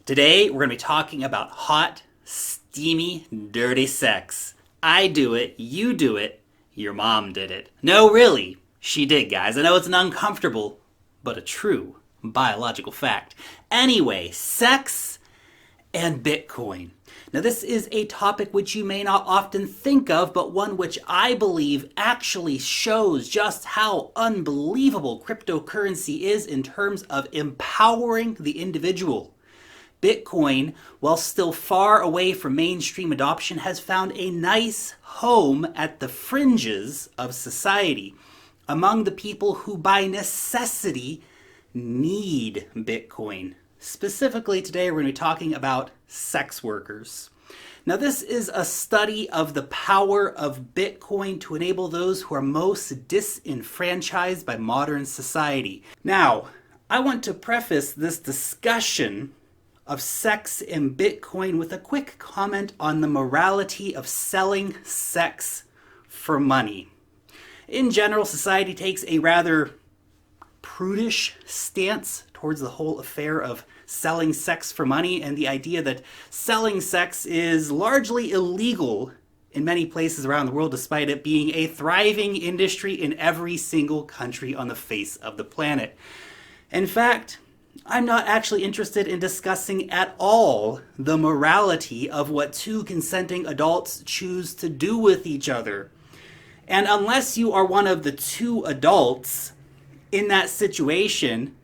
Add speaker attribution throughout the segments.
Speaker 1: Today, we're going to be talking about hot, steamy, dirty sex. I do it, you do it, your mom did it. No, really, she did, guys. I know it's an uncomfortable, but a true biological fact. Anyway, sex and Bitcoin. Now, this is a topic which you may not often think of, but one which I believe actually shows just how unbelievable cryptocurrency is in terms of empowering the individual. Bitcoin, while still far away from mainstream adoption, has found a nice home at the fringes of society, among the people who by necessity need Bitcoin. Specifically, today we're going to be talking about sex workers. Now, this is a study of the power of Bitcoin to enable those who are most disenfranchised by modern society. Now, I want to preface this discussion of sex and Bitcoin with a quick comment on the morality of selling sex for money. In general, society takes a rather prudish stance towards the whole affair of selling sex for money, and the idea that selling sex is largely illegal in many places around the world, despite it being a thriving industry in every single country on the face of the planet. In fact, I'm not actually interested in discussing at all the morality of what two consenting adults choose to do with each other. And unless you are one of the two adults in that situation,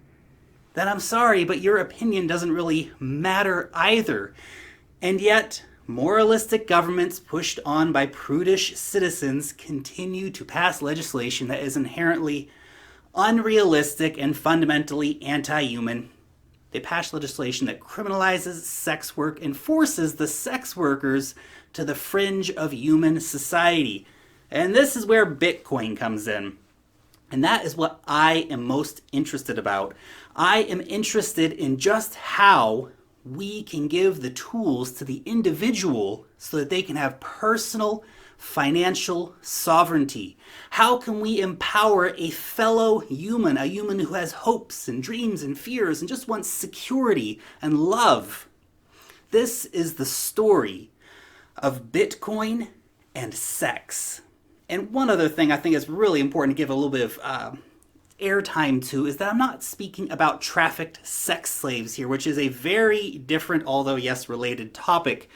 Speaker 1: then I'm sorry, but your opinion doesn't really matter either. And yet, moralistic governments pushed on by prudish citizens continue to pass legislation that is inherently unrealistic and fundamentally anti-human. They pass legislation that criminalizes sex work and forces the sex workers to the fringe of human society. And this is where Bitcoin comes in. And that is what I am most interested about. I am interested in just how we can give the tools to the individual so that they can have personal financial sovereignty. How can we empower a fellow human, a human who has hopes and dreams and fears and just wants security and love? This is the story of Bitcoin and sex. And one other thing I think is really important to give a little bit of airtime to is that I'm not speaking about trafficked sex slaves here, which is a very different, although yes, related topic.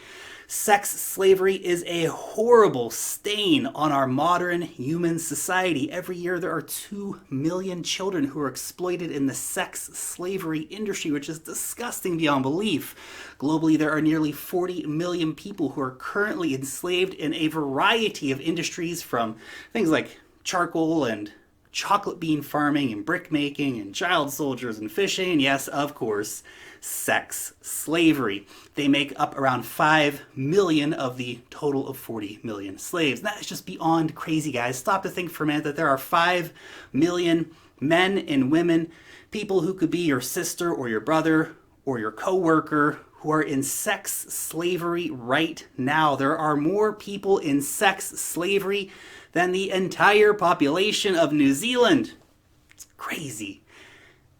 Speaker 1: Sex slavery is a horrible stain on our modern human society. Every year there are 2 million children who are exploited in the sex slavery industry, which is disgusting beyond belief. Globally, there are nearly 40 million people who are currently enslaved in a variety of industries, from things like charcoal and chocolate bean farming and brick making and child soldiers and fishing, and yes, of course, sex slavery. They make up around 5 million of the total of 40 million slaves. That is just beyond crazy, guys. Stop to think for a minute that there are 5 million men and women, people who could be your sister or your brother or your co-worker, who are in sex slavery right now. There are more people in sex slavery than the entire population of New Zealand. It's crazy.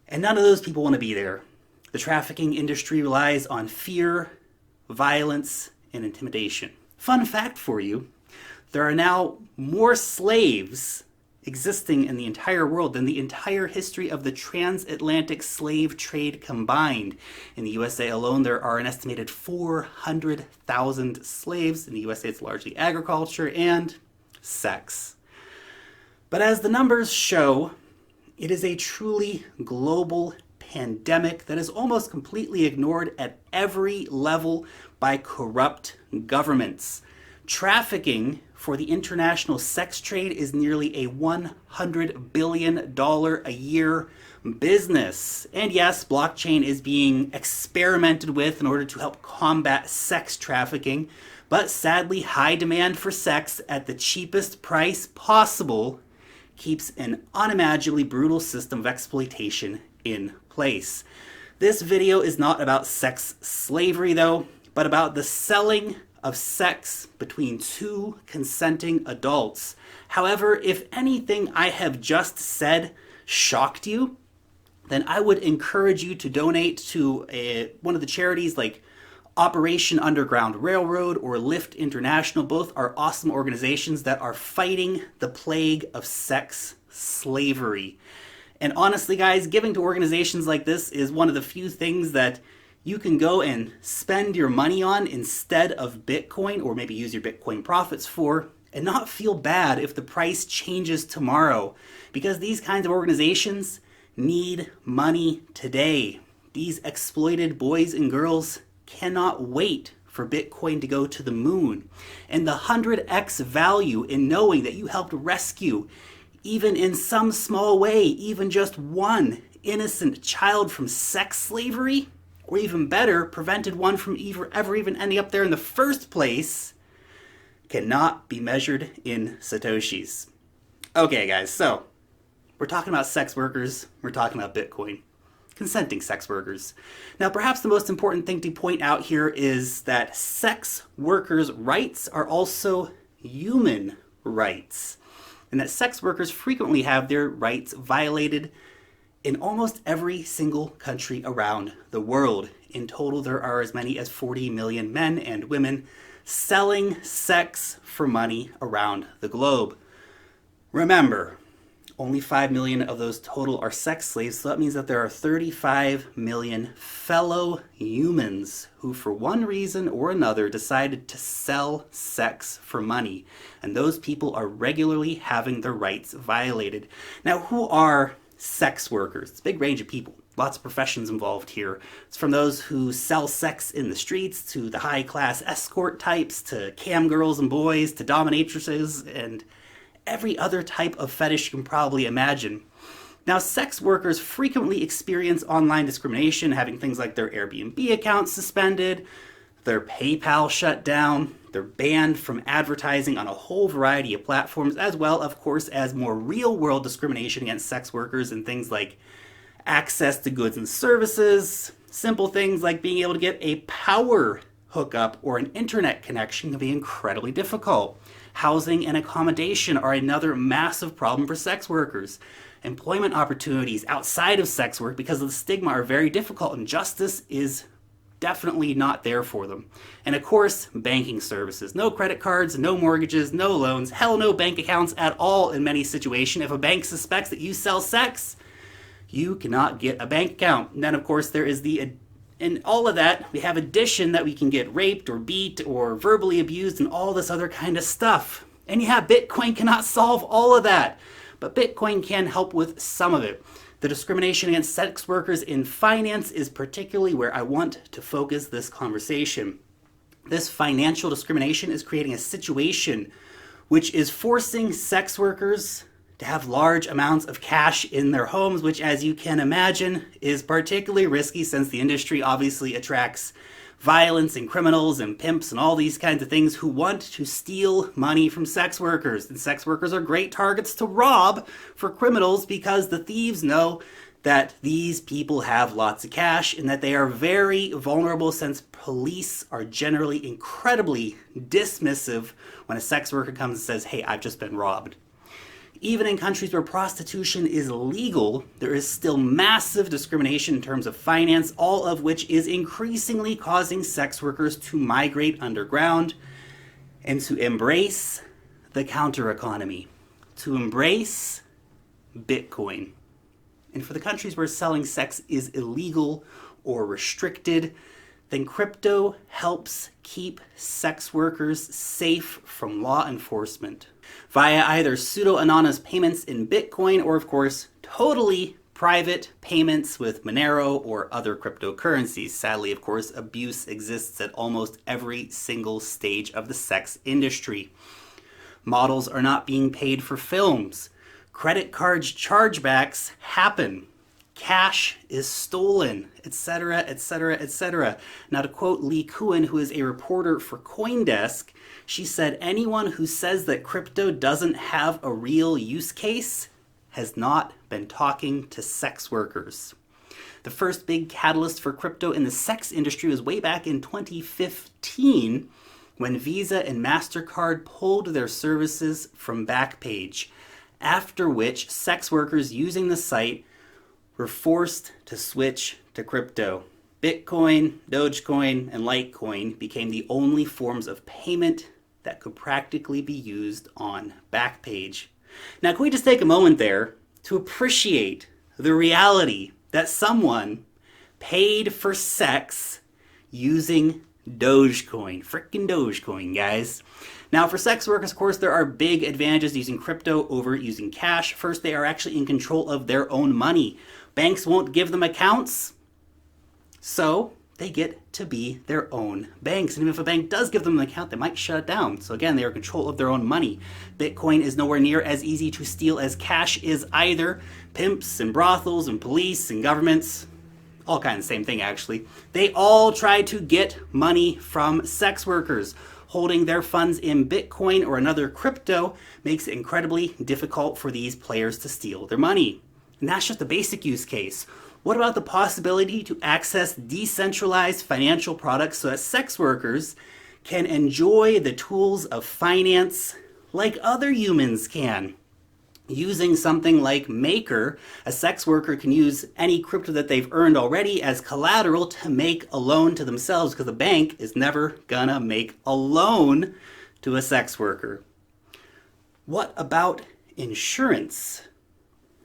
Speaker 1: And none of those people want to be there. The trafficking industry relies on fear, violence, and intimidation. Fun fact for you, there are now more slaves existing in the entire world than the entire history of the transatlantic slave trade combined. In the USA alone, there are an estimated 400,000 slaves. In the USA, it's largely agriculture and sex. But as the numbers show, it is a truly global pandemic that is almost completely ignored at every level by corrupt governments. Trafficking for the international sex trade is nearly a $100 billion a year business. And yes, blockchain is being experimented with in order to help combat sex trafficking, but sadly, high demand for sex at the cheapest price possible keeps an unimaginably brutal system of exploitation in place. This video is not about sex slavery, though, but about the selling of sex between two consenting adults. However, if anything I have just said shocked you, then I would encourage you to donate to one of the charities like Operation Underground Railroad or Lyft International. Both are awesome organizations that are fighting the plague of sex slavery. And honestly, guys, giving to organizations like this is one of the few things that you can go and spend your money on instead of Bitcoin, or maybe use your Bitcoin profits for, and not feel bad if the price changes tomorrow. Because these kinds of organizations need money today. These exploited boys and girls cannot wait for Bitcoin to go to the moon. And the 100x value in knowing that you helped rescue, even in some small way, even just one innocent child from sex slavery, or even better, prevented one from ever even ending up there in the first place, cannot be measured in Satoshis. Okay, guys, so we're talking about sex workers, we're talking about Bitcoin. Consenting sex workers. Now, perhaps the most important thing to point out here is that sex workers' rights are also human rights, and that sex workers frequently have their rights violated in almost every single country around the world. In total, there are as many as 40 million men and women selling sex for money around the globe. Remember, only 5 million of those total are sex slaves, so that means that there are 35 million fellow humans who, for one reason or another, decided to sell sex for money. And those people are regularly having their rights violated. Now, who are sex workers? It's a big range of people. Lots of professions involved here. It's from those who sell sex in the streets, to the high-class escort types, to cam girls and boys, to dominatrices, and every other type of fetish you can probably imagine. Now, sex workers frequently experience online discrimination, having things like their Airbnb accounts suspended, their PayPal shut down, they're banned from advertising on a whole variety of platforms, as well, of course, as more real-world discrimination against sex workers and things like access to goods and services. Simple things like being able to get a power hookup or an internet connection can be incredibly difficult. Housing and accommodation are another massive problem for sex workers. Employment opportunities outside of sex work, because of the stigma, are very difficult, and justice is definitely not there for them. And of course, banking services. No credit cards, no mortgages, no loans, hell no bank accounts at all in many situations. If a bank suspects that you sell sex, you cannot get a bank account. And then of course there is in all of that, we have addition that we can get raped or beat or verbally abused and all this other kind of stuff. And yeah, Bitcoin cannot solve all of that, but Bitcoin can help with some of it. The discrimination against sex workers in finance is particularly where I want to focus this conversation. This financial discrimination is creating a situation which is forcing sex workers to have large amounts of cash in their homes, which, as you can imagine, is particularly risky since the industry obviously attracts violence and criminals and pimps and all these kinds of things who want to steal money from sex workers. And sex workers are great targets to rob for criminals because the thieves know that these people have lots of cash and that they are very vulnerable, since police are generally incredibly dismissive when a sex worker comes and says, "Hey, I've just been robbed." Even in countries where prostitution is legal, there is still massive discrimination in terms of finance, all of which is increasingly causing sex workers to migrate underground and to embrace the counter economy, to embrace Bitcoin. And for the countries where selling sex is illegal or restricted, then crypto helps keep sex workers safe from law enforcement via either pseudo-anonymous payments in Bitcoin or, of course, totally private payments with Monero or other cryptocurrencies. Sadly, of course, abuse exists at almost every single stage of the sex industry. Models are not being paid for films. Credit card chargebacks happen. Cash is stolen, etc., etc., etc. Now, to quote Lee Kuhn, who is a reporter for CoinDesk, she said, "Anyone who says that crypto doesn't have a real use case has not been talking to sex workers." The first big catalyst for crypto in the sex industry was way back in 2015 when Visa and MasterCard pulled their services from Backpage, after which sex workers using the site were forced to switch to crypto. Bitcoin, Dogecoin, and Litecoin became the only forms of payment that could practically be used on Backpage. Now, can we just take a moment there to appreciate the reality that someone paid for sex using Dogecoin? Frickin' Dogecoin, guys. Now, for sex workers, of course, there are big advantages using crypto over using cash. First, they are actually in control of their own money. Banks won't give them accounts, so they get to be their own banks. And even if a bank does give them an account, they might shut it down. So again, they are in control of their own money. Bitcoin is nowhere near as easy to steal as cash is either. Pimps and brothels and police and governments, all kind of the same thing actually. They all try to get money from sex workers. Holding their funds in Bitcoin or another crypto makes it incredibly difficult for these players to steal their money. And that's just a basic use case. What about the possibility to access decentralized financial products so that sex workers can enjoy the tools of finance like other humans can? Using something like Maker, a sex worker can use any crypto that they've earned already as collateral to make a loan to themselves, because a bank is never gonna make a loan to a sex worker. What about insurance?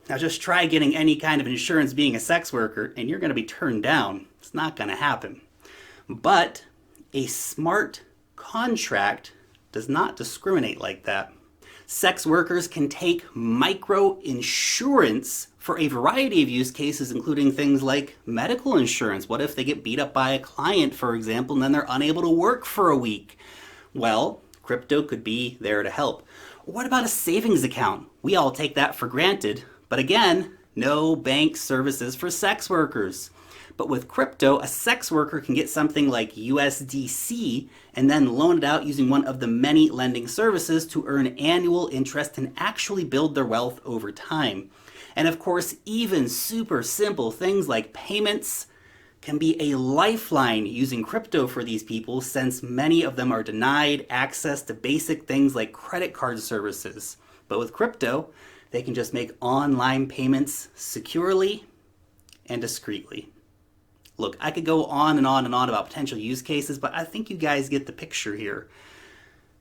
Speaker 1: Now just try getting any kind of insurance being a sex worker and you're gonna be turned down. It's not gonna happen. But a smart contract does not discriminate like that. Sex workers can take micro insurance for a variety of use cases, including things like medical insurance. What if they get beat up by a client, for example, and then they're unable to work for a week? Well, crypto could be there to help. What about a savings account? We all take that for granted, but again, no bank services for sex workers. But with crypto, a sex worker can get something like USDC and then loan it out using one of the many lending services to earn annual interest and actually build their wealth over time. And of course, even super simple things like payments can be a lifeline using crypto for these people, since many of them are denied access to basic things like credit card services. But with crypto, they can just make online payments securely and discreetly. Look, I could go on and on and on about potential use cases, but I think you guys get the picture here.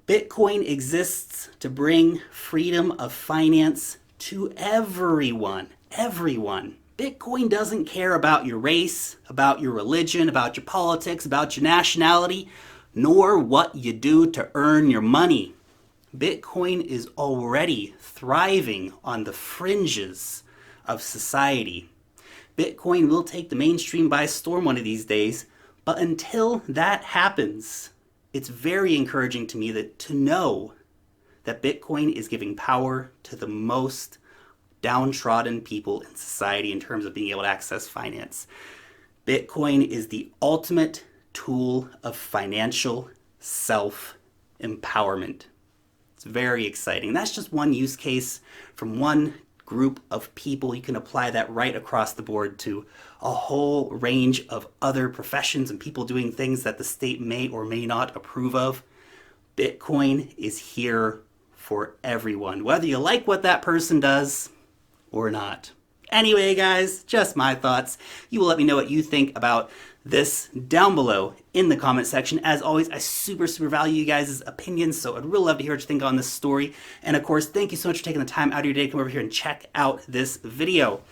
Speaker 1: Bitcoin exists to bring freedom of finance to everyone. Everyone. Bitcoin doesn't care about your race, about your religion, about your politics, about your nationality, nor what you do to earn your money. Bitcoin is already thriving on the fringes of society. Bitcoin will take the mainstream by storm one of these days, but until that happens, it's very encouraging to me to know that Bitcoin is giving power to the most downtrodden people in society in terms of being able to access finance. Bitcoin is the ultimate tool of financial self-empowerment. It's very exciting. That's just one use case from one group of people. You can apply that right across the board to a whole range of other professions and people doing things that the state may or may not approve of. Bitcoin is here for everyone, whether you like what that person does or not. Anyway, guys, just my thoughts. You will let me know what you think about this down below in the comment section. As always, I super value you guys' opinions, so I'd really love to hear what you think on this story. And of course, thank you so much for taking the time out of your day to come over here and check out this video.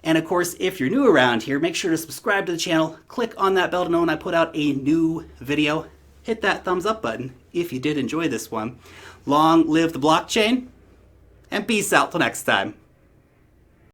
Speaker 1: And of course, if you're new around here, make sure to subscribe to the channel, click on that bell to know when I put out a new video, hit that thumbs up button if you did enjoy this one. Long live the blockchain, and peace out till next time.